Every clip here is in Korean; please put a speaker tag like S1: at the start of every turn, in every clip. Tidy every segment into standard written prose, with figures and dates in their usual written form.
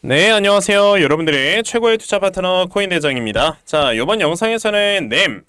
S1: 네, 안녕하세요. 여러분들의 최고의 투자 파트너 코인대장입니다. 자, 이번 영상에서는 램,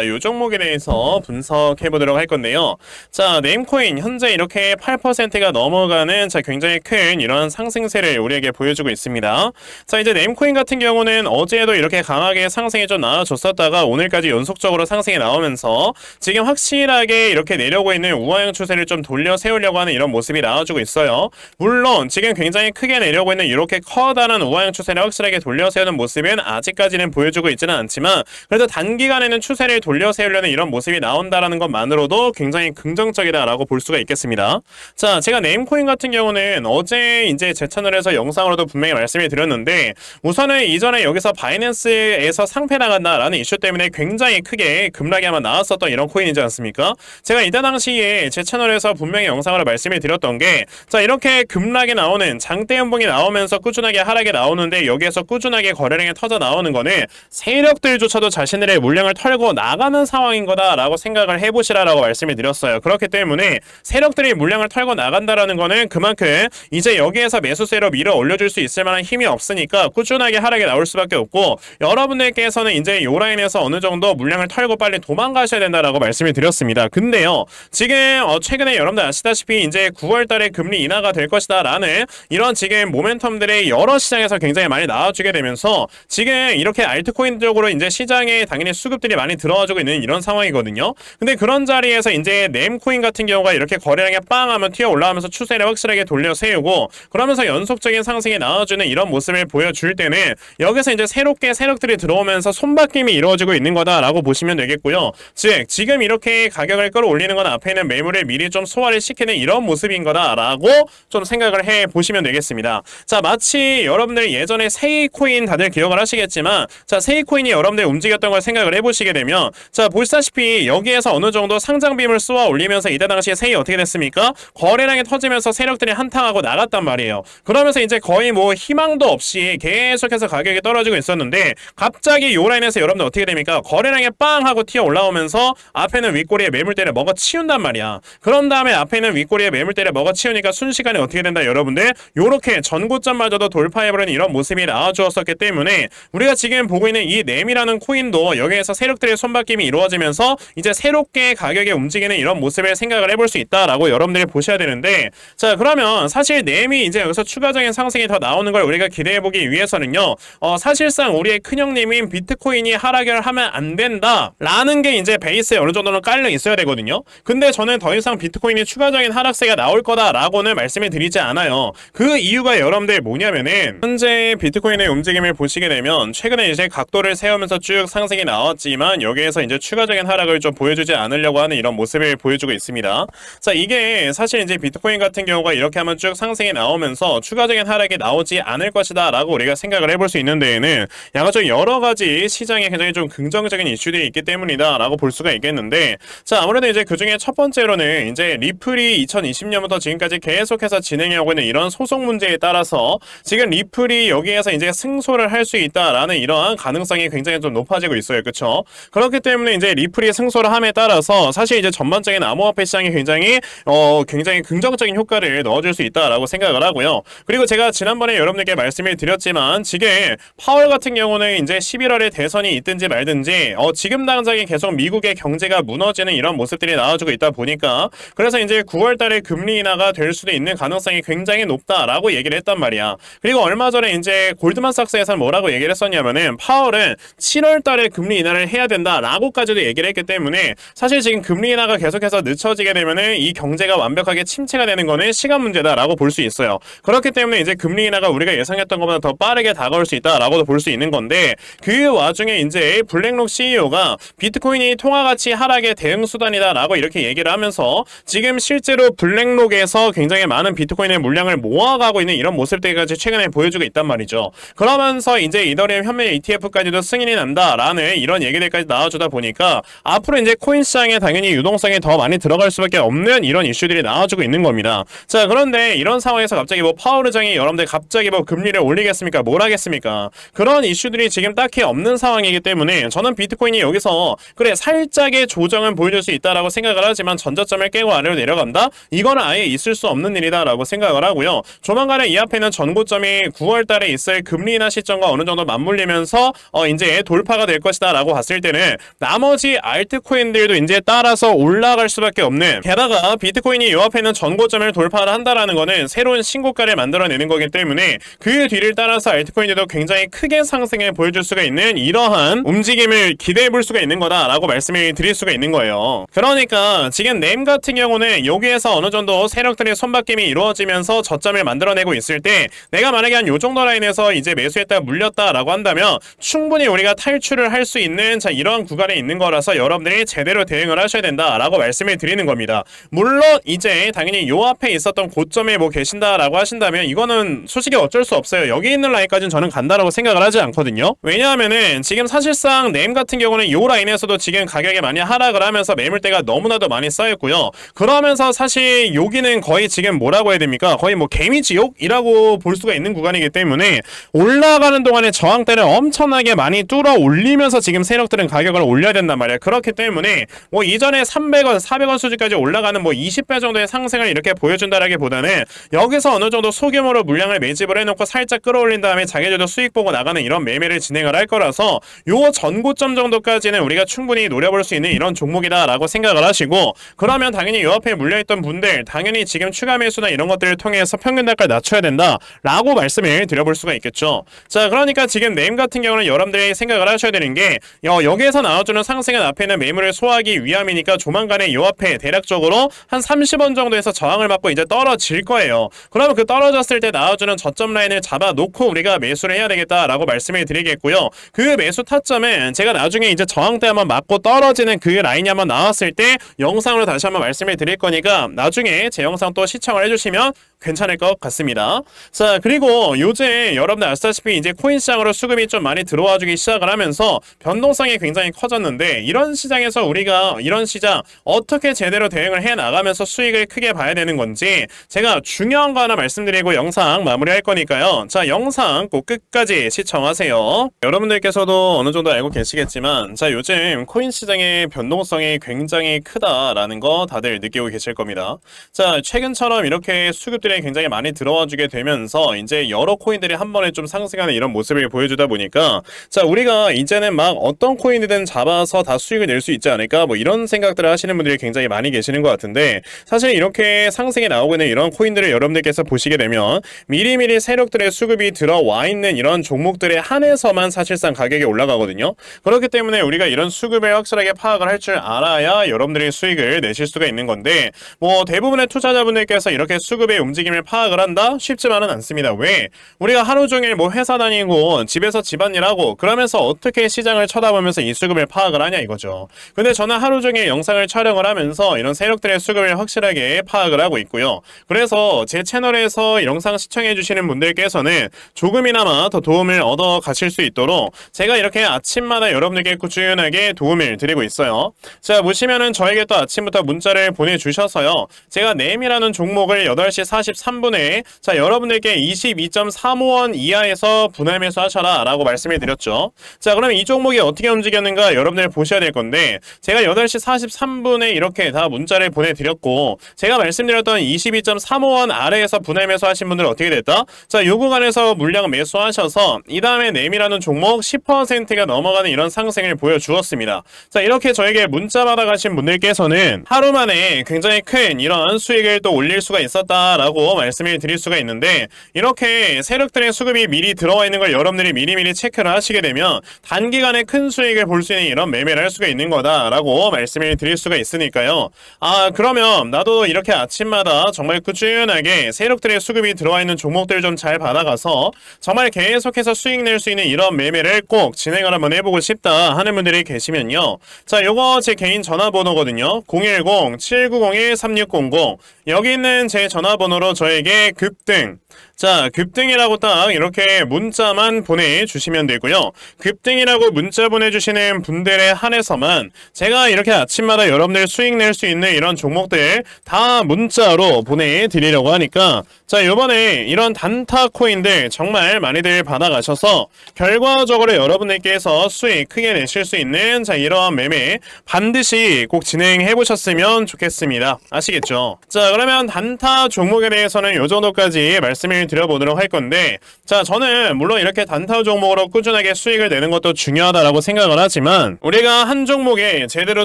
S1: 요 종목에 대해서 분석해 보도록 할 건데요. 자, 램코인 현재 이렇게 8%가 넘어가는 굉장히 큰 이런 상승세를 우리에게 보여주고 있습니다. 자, 이제 램코인 같은 경우는 어제도 이렇게 강하게 상승이 좀 나와줬었다가 오늘까지 연속적으로 상승이 나오면서 지금 확실하게 이렇게 내려오고 있는 우하형 추세를 좀 돌려 세우려고 하는 이런 모습이 나와주고 있어요. 물론 지금 굉장히 크게 내려오고 있는 이렇게 커다란 우하형 추세를 확실하게 돌려세우는 모습은 아직까지는 보여주고 있지는 않지만 그래도 단기간에는 추세를 돌려세우려는 이런 모습이 나온다라는 것만으로도 굉장히 긍정적이다라고 볼 수가 있겠습니다. 자, 제가 네임코인 같은 경우는 어제 이제 제 채널에서 영상으로도 분명히 말씀을 드렸는데 우선은 이전에 여기서 바이낸스에서 상패 나간다라는 이슈 때문에 굉장히 크게 급락이 아마 나왔었던 이런 코인이지 않습니까? 제가 이때 당시에 제 채널에서 분명히 영상으로 말씀을 드렸던 게 자, 이렇게 급락이 나오는 장대 연봉이 나오면서 꾸준하게 하락이 나오는데 여기에서 꾸준하게 거래량이 터져 나오는 거는 세력들조차도 자신들의 물량을 털고 나가는 상황인 거다라고 생각을 해보시라라고 말씀을 드렸어요. 그렇기 때문에 세력들이 물량을 털고 나간다라는 거는 그만큼 이제 여기에서 매수세로 밀어 올려줄 수 있을 만한 힘이 없으니까 꾸준하게 하락이 나올 수밖에 없고 여러분들께서는 이제 요 라인에서 어느 정도 물량을 털고 빨리 도망가셔야 된다라고 말씀을 드렸습니다. 근데요, 지금 최근에 여러분들 아시다시피 이제 9월달에 금리 인하가 될 것이다라는 이런 지금 모멘텀들의 여러 시장에서 굉장히 많이 나와주게 되면서 지금 이렇게 알트코인 쪽으로 이제 시장에 당연히 수급들이 많이 들어와주고 있는 이런 상황이거든요. 근데 그런 자리에서 이제 램코인 같은 경우가 이렇게 거래량이 빵 하면 튀어 올라오면서 추세를 확실하게 돌려 세우고 그러면서 연속적인 상승이 나와주는 이런 모습을 보여줄 때는 여기서 이제 새롭게 세력들이 들어오면서 손바뀜이 이루어지고 있는 거다라고 보시면 되겠고요. 즉 지금 이렇게 가격을 끌어올리는 건 앞에 있는 매물을 미리 좀 소화를 시키는 이런 모습인 거다라고 좀 생각을 해 보시면 되겠습니다. 자, 마치 여러분들 예전에 세이코인 다들 기억을 하시겠지만 자, 세이코인이 여러분들 움직였던 걸 생각을 해보시게 되면 자, 보시다시피 여기에서 어느 정도 상장빔을 쏘아 올리면서 이때 당시에 세이 어떻게 됐습니까? 거래량이 터지면서 세력들이 한탕하고 나갔단 말이에요. 그러면서 이제 거의 뭐 희망도 없이 계속해서 가격이 떨어지고 있었는데 갑자기 요 라인에서 여러분들 어떻게 됩니까? 거래량이 빵 하고 튀어 올라오면서 앞에는 윗꼬리에 매물대를 먹어 치운단 말이야. 그런 다음에 앞에는 윗꼬리에 매물대를 먹어 치우니까 순식간에 어떻게 된다 여러분들? 요렇게 전고점마저도 돌파해버리는 이런 모습이 나와주었었기 때문에 우리가 지금 보고 있는 이 램이라는 코인도 여기에서 세력들의 손바뀜이 이루어지면서 이제 새롭게 가격이 움직이는 이런 모습을 생각을 해볼 수 있다라고 여러분들이 보셔야 되는데 자, 그러면 사실 램이 이제 여기서 추가적인 상승이 더 나오는 걸 우리가 기대해보기 위해서는요 사실상 우리의 큰형님인 비트코인이 하락을 하면 안 된다 라는 게 이제 베이스에 어느 정도는 깔려 있어야 되거든요. 근데 저는 더 이상 비트코인이 추가적인 하락세가 나올 거다라고는 말씀을 드리지 않아요. 그 이유가 여러분들 뭐냐면은 현재 비트코인의 움직임을 보시게 되면 최근에 이제 각도를 세우면서 쭉 상승이 나왔지만 여기에서 이제 추가적인 하락을 좀 보여주지 않으려고 하는 이런 모습을 보여주고 있습니다. 자, 이게 사실 이제 비트코인 같은 경우가 이렇게 하면 쭉 상승이 나오면서 추가적인 하락이 나오지 않을 것이다 라고 우리가 생각을 해볼 수 있는 데에는 양가적 여러 가지 시장에 굉장히 좀 긍정적인 이슈들이 있기 때문이다 라고 볼 수가 있겠는데 자, 아무래도 이제 그 중에 첫 번째로는 이제 리플이 2020년부터 지금까지 계속해서 진행하고 있는 이런 소송 문제에 따라서 지금 리플이 여기에서 이제 승소를 할 수 있다라는 이러한 가능성이 굉장히 좀 높아지고 있어요. 그렇죠? 그렇기 때문에 이제 리플이 승소를 함에 따라서 사실 이제 전반적인 암호화폐 시장이 굉장히 긍정적인 효과를 넣어줄 수 있다라고 생각을 하고요. 그리고 제가 지난번에 여러분들께 말씀을 드렸지만 지금 파월 같은 경우는 이제 11월에 대선이 있든지 말든지 지금 당장에 계속 미국의 경제가 무너지는 이런 모습들이 나와주고 있다 보니까 그래서 이제 9월달에 금리 인하가 될 수도 있는 가능성이 굉장히 높다라고 얘기를 했단 말이야. 그리고 얼마 전에 이제 골드만삭스에서는 뭐라고 얘기를 했었냐면은 파월은 7월달에 금리 인하를 해야 된다라고까지도 얘기를 했기 때문에 사실 지금 금리 인하가 계속해서 늦춰지게 되면은 이 경제가 완벽하게 침체가 되는 거는 시간 문제다라고 볼 수 있어요. 그렇기 때문에 이제 금리 인하가 우리가 예상했던 것보다 더 빠르게 다가올 수 있다라고도 볼 수 있는 건데 그 와중에 이제 블랙록 CEO가 비트코인이 통화가치 하락의 대응 수단이다라고 이렇게 얘기를 하면서 지금 실제로 블랙록에서 굉장히 많은 비트코인의 물량을 모아가고 있는 이런 모습들까지 최근에 보여주고 있단 말이죠. 그러면서 이제 이더리움 현물 ETF까지도 승인이 난다라는 이런 얘기들까지 나와주다 보니까 앞으로 이제 코인 시장에 당연히 유동성이 더 많이 들어갈 수밖에 없는 이런 이슈들이 나와주고 있는 겁니다. 자, 그런데 이런 상황에서 갑자기 뭐 파월 의장이 여러분들 갑자기 뭐 금리를 올리겠습니까? 뭘 하겠습니까? 그런 이슈들이 지금 딱히 없는 상황이기 때문에 저는 비트코인이 여기서 그래 살짝의 조정은 보여줄 수 있다라고 생각을 하지만 전저점을 깨고 아래로 내려간다? 이거는 아예 있을 수 없는 일이다라고 생각을 하고요. 조만간에 이 앞에는 전고점 고점이 9월달에 있을 금리 인하 시점과 어느 정도 맞물리면서 이제 돌파가 될 것이다라고 봤을 때는 나머지 알트코인들도 이제 따라서 올라갈 수밖에 없는, 게다가 비트코인이 요 앞에 있는 전고점을 돌파를 한다라는 거는 새로운 신고가를 만들어내는 거기 때문에 그 뒤를 따라서 알트코인들도 굉장히 크게 상승을 보여줄 수가 있는 이러한 움직임을 기대해 볼 수가 있는 거다라고 말씀을 드릴 수가 있는 거예요. 그러니까 지금 램 같은 경우는 여기에서 어느 정도 세력들의 손바뀜이 이루어지면서 저점을 만들어내고 있을 때 내가 만약에 한 요 정도 라인에서 이제 매수했다 물렸다라고 한다면 충분히 우리가 탈출을 할 수 있는 이런 구간에 있는 거라서 여러분들이 제대로 대응을 하셔야 된다라고 말씀을 드리는 겁니다. 물론 이제 당연히 요 앞에 있었던 고점에 뭐 계신다라고 하신다면 이거는 솔직히 어쩔 수 없어요. 여기 있는 라인까지는 저는 간다라고 생각을 하지 않거든요. 왜냐하면은 지금 사실상 램 같은 경우는 요 라인에서도 지금 가격이 많이 하락을 하면서 매물대가 너무나도 많이 쌓였고요. 그러면서 사실 여기는 거의 지금 뭐라고 해야 됩니까? 거의 뭐 개미지옥이라고 볼 수가 있는 구간이기 때문에 올라가는 동안에 저항대를 엄청나게 많이 뚫어 올리면서 지금 세력들은 가격을 올려야 된단 말이에요. 그렇기 때문에 뭐 이전에 300원, 400원 수준까지 올라가는 뭐 20배 정도의 상승을 이렇게 보여준다라기보다는 여기서 어느 정도 소규모로 물량을 매집을 해놓고 살짝 끌어올린 다음에 자기들도 수익 보고 나가는 이런 매매를 진행을 할 거라서 요 전고점 정도까지는 우리가 충분히 노려볼 수 있는 이런 종목이다라고 생각을 하시고, 그러면 당연히 요 앞에 물려있던 분들 당연히 지금 추가 매수나 이런 것들을 통해서 평균 단가를 낮춰야 된다라고 말씀을 드려볼 수가 있겠죠. 자, 그러니까 지금 램 같은 경우는 여러분들이 생각을 하셔야 되는 게 여기에서 나와주는 상승은 앞에 있는 매물을 소화하기 위함이니까 조만간에 요 앞에 대략적으로 한 30원 정도에서 저항을 맞고 이제 떨어질 거예요. 그러면 그 떨어졌을 때 나와주는 저점 라인을 잡아놓고 우리가 매수를 해야 되겠다라고 말씀을 드리겠고요. 그 매수 타점은 제가 나중에 이제 저항대 한번 맞고 떨어지는 그 라인이 한번 나왔을 때 영상으로 다시 한번 말씀을 드릴 거니까 나중에 제 영상 또 시청을 해주시면 괜찮을 것 같습니다. 자, 그리고 요즘 여러분들 아시다시피 이제 코인 시장으로 수급이 좀 많이 들어와 주기 시작을 하면서 변동성이 굉장히 커졌는데, 이런 시장에서 우리가 이런 시장 어떻게 제대로 대응을 해 나가면서 수익을 크게 봐야 되는 건지 제가 중요한 거 하나 말씀드리고 영상 마무리할 거니까요. 자, 영상 꼭 끝까지 시청하세요. 여러분들께서도 어느 정도 알고 계시겠지만 자, 요즘 코인 시장의 변동성이 굉장히 크다라는 거 다들 느끼고 계실 겁니다. 자, 최근처럼 이렇게 수급들이 굉장히 많이 들어와 주게 되면서 이제 여러 코인들이 한 번에 좀 상승하는 이런 모습을 보여주다 보니까 자, 우리가 이제는 막 어떤 코인이든 잡아서 다 수익을 낼 수 있지 않을까 뭐 이런 생각들을 하시는 분들이 굉장히 많이 계시는 것 같은데, 사실 이렇게 상승이 나오고 있는 이런 코인들을 여러분들께서 보시게 되면 미리미리 세력들의 수급이 들어와 있는 이런 종목들에 한해서만 사실상 가격이 올라가거든요. 그렇기 때문에 우리가 이런 수급을 확실하게 파악을 할 줄 알아야 여러분들이 수익을 내실 수가 있는 건데, 뭐 대부분의 투자자분들께서 이렇게 수급의 움직임을 파악을 한다? 쉽지만은 않습니다. 왜? 우리가 하루 종일 뭐 회사 다니고 집에서 집안일하고 그러면서 어떻게 시장을 쳐다보면서 이 수급을 파악을 하냐 이거죠. 근데 저는 하루 종일 영상을 촬영을 하면서 이런 세력들의 수급을 확실하게 파악을 하고 있고요. 그래서 제 채널에서 영상 시청해 주시는 분들께서는 조금이나마 더 도움을 얻어 가실 수 있도록 제가 이렇게 아침마다 여러분들께 꾸준하게 도움을 드리고 있어요. 자, 보시면은 저에게 또 아침부터 문자를 보내주셔서요. 제가 램이라는 종목을 8시 43분에 자, 여러분들께 22.35원 이하에서 분할 매수하셔라 라고 말씀을 드렸죠. 자, 그러면 이 종목이 어떻게 움직였는가 여러분들 보셔야 될 건데, 제가 8시 43분에 이렇게 다 문자를 보내드렸고 제가 말씀드렸던 22.35원 아래에서 분할 매수하신 분들은 어떻게 됐다? 자, 요 구간에서 물량 매수하셔서 이 다음에 램이라는 종목 10%가 넘어가는 이런 상승을 보여주었습니다. 자, 이렇게 저에게 문자 받아가신 분들께서는 하루 만에 굉장히 큰 이런 수익을 또 올릴 수가 있었다라고 말씀을 드릴 수가 있는데, 이렇게 세력들의 수급이 미리 들어와 있는 걸 여러분들이 미리미리 체크를 하시게 되면 단기간에 큰 수익을 볼 수 있는 이런 매매를 할 수가 있는 거다라고 말씀을 드릴 수가 있으니까요. 아, 그러면 나도 이렇게 아침마다 정말 꾸준하게 세력들의 수급이 들어와 있는 종목들 좀 잘 받아가서 정말 계속해서 수익 낼 수 있는 이런 매매를 꼭 진행을 한번 해보고 싶다 하는 분들이 계시면요. 자, 요거 제 개인 전화번호거든요. 010-7901-3600 여기 있는 제 전화번호로 저에게 급등, 자, 급등이라고 딱 이렇게 문자만 보내주시면 되고요. 급등이라고 문자 보내주시는 분들에 한해서만 제가 이렇게 아침마다 여러분들 수익 낼 수 있는 이런 종목들 다 문자로 보내드리려고 하니까 자, 요번에 이런 단타 코인들 정말 많이들 받아가셔서 결과적으로 여러분들께서 수익 크게 내실 수 있는 자, 이러한 매매 반드시 꼭 진행해 보셨으면 좋겠습니다. 아시겠죠? 자, 그러면 단타 종목에 대해서는 요 정도까지 말씀을 드려보겠습니다. 알아보도록 할 건데, 자, 저는 물론 이렇게 단타 종목으로 꾸준하게 수익을 내는 것도 중요하다라고 생각을 하지만, 우리가 한 종목에 제대로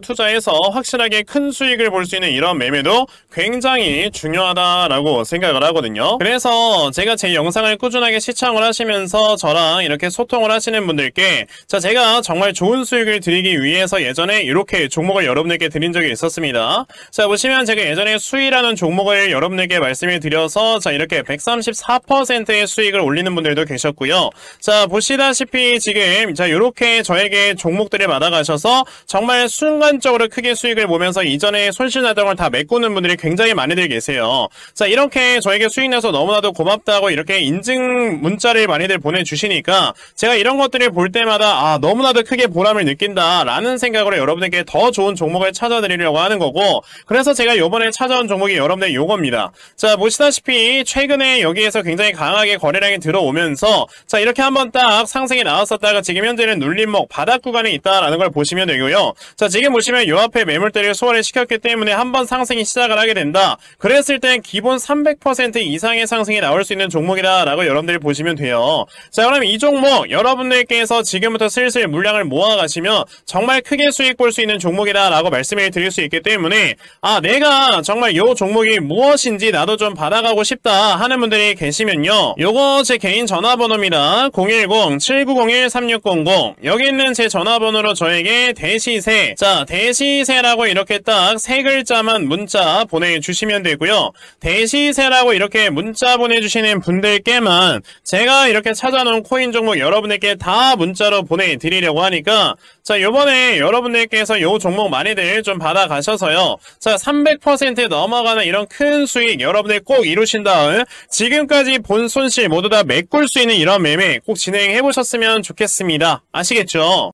S1: 투자해서 확실하게 큰 수익을 볼 수 있는 이런 매매도 굉장히 중요하다라고 생각을 하거든요. 그래서 제가 제 영상을 꾸준하게 시청을 하시면서 저랑 이렇게 소통을 하시는 분들께, 자, 제가 정말 좋은 수익을 드리기 위해서 예전에 이렇게 종목을 여러분에게 드린 적이 있었습니다. 자, 보시면 제가 예전에 수위라는 종목을 여러분에게 말씀을 드려서, 자, 이렇게 134%의 수익을 올리는 분들도 계셨고요. 자, 보시다시피 지금, 자, 이렇게 저에게 종목들을 받아가셔서 정말 순간적으로 크게 수익을 보면서 이전에 손실나던 걸 다 메꾸는 분들이 굉장히 많이들 계세요. 자, 이렇게 저에게 수익 나서 너무나도 고맙다고 이렇게 인증 문자를 많이들 보내주시니까 제가 이런 것들을 볼 때마다 너무나도 크게 보람을 느낀다라는 생각으로 여러분에게 더 좋은 종목을 찾아드리려고 하는 거고, 그래서 제가 요번에 찾아온 종목이 여러분들 요겁니다. 자, 보시다시피 최근에 여기에서 굉장히 강하게 거래량이 들어오면서, 자, 이렇게 한번 딱 상승이 나왔었다가 지금 현재는 눌림목 바닥 구간에 있다라는 걸 보시면 되고요. 자, 지금 보시면 요 앞에 매물대를 소화를 시켰기 때문에 한번 상승이 시작을 하게 된다. 그랬을 땐 기본 300% 이상의 상승이 나올 수 있는 종목이다라고 여러분들이 보시면 돼요. 자, 그럼 이 종목 여러분들께서 지금부터 슬슬 물량을 모아가시면 정말 크게 수익 볼 수 있는 종목이다라고 말씀을 드릴 수 있기 때문에, 내가 정말 요 종목이 무엇인지 나도 좀 받아가고 싶다 하는 분들이 계시면요, 요거 제 개인 전화번호입니다. 010-7901-3600. 여기 있는 제 전화번호로 저에게 대시세, 자, 대시세라고 이렇게 딱 세 글자만 문자 보내주시면 되고요. 대시세라고 이렇게 문자 보내주시는 분들께만 제가 이렇게 찾아놓은 코인 종목 여러분에게 다 문자로 보내드리려고 하니까, 자, 요번에 여러분들께서 요 종목 많이들 좀 받아가셔서요, 자, 300% 넘어가는 이런 큰 수익 여러분들 꼭 이루신 다음 지금까지 본 손실 모두 다 메꿀 수 있는 이런 매매 꼭 진행해 보셨으면 좋겠습니다. 아시겠죠?